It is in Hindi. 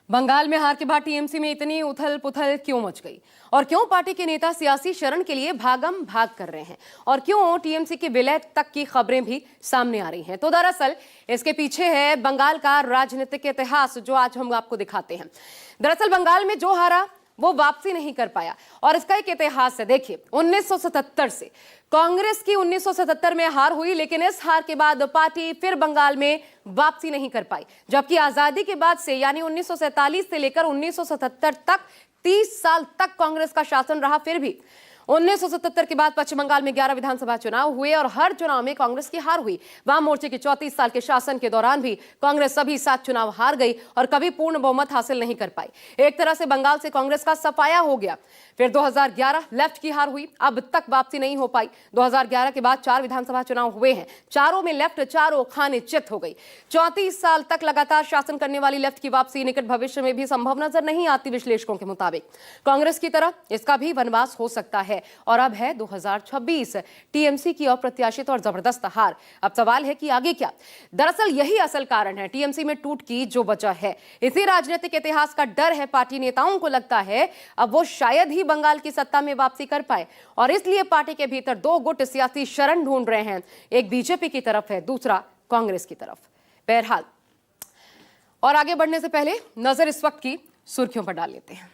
बंगाल में हार के बाद टीएमसी में इतनी उथल पुथल क्यों मच गई और क्यों पार्टी के नेता सियासी शरण के लिए भागम भाग कर रहे हैं और क्यों टीएमसी के विलय तक की खबरें भी सामने आ रही हैं। तो दरअसल इसके पीछे है बंगाल का राजनीतिक इतिहास, जो आज हम आपको दिखाते हैं। दरअसल बंगाल में जो हारा वो वापसी नहीं कर पाया और इसका एक इतिहास है। देखिए, 1977 से कांग्रेस की 1977 में हार हुई, लेकिन इस हार के बाद पार्टी फिर बंगाल में वापसी नहीं कर पाई, जबकि आजादी के बाद से यानी 1947 से लेकर 1977 तक 30 साल तक कांग्रेस का शासन रहा। फिर भी 1977 के बाद पश्चिम बंगाल में 11 विधानसभा चुनाव हुए और हर चुनाव में कांग्रेस की हार हुई। वाम मोर्चे के 34 साल के शासन के दौरान भी कांग्रेस सभी 7 चुनाव हार गई और कभी पूर्ण बहुमत हासिल नहीं कर पाई। एक तरह से बंगाल से कांग्रेस का सफाया हो गया। फिर 2011 लेफ्ट की हार हुई, अब तक वापसी नहीं हो पाई। 2011 के बाद 4 विधानसभा चुनाव हुए हैं, चारों में लेफ्ट चारों खाने चित हो गई। 34 साल तक लगातार शासन करने वाली लेफ्ट की वापसी निकट भविष्य में भी संभव नजर नहीं आती। विश्लेषकों के मुताबिक कांग्रेस की तरह इसका भी वनवास हो सकता है। और अब है 2026, टीएमसी की अप्रत्याशित और जबरदस्त हार। अब सवाल है कि आगे क्या? दरअसल यही असल कारण है टीएमसी में टूट की जो वजह है। इसी राजनीतिक इतिहास का डर है। पार्टी नेताओं को लगता है अब वो शायद ही बंगाल की सत्ता में वापसी कर पाए और इसलिए पार्टी के भीतर 2 गुट सियासी शरण ढूंढ रहे हैं। एक बीजेपी की तरफ है, दूसरा कांग्रेस की तरफ। बहरहाल, और आगे बढ़ने से पहले नजर इस वक्त की सुर्खियों पर डाल लेते हैं।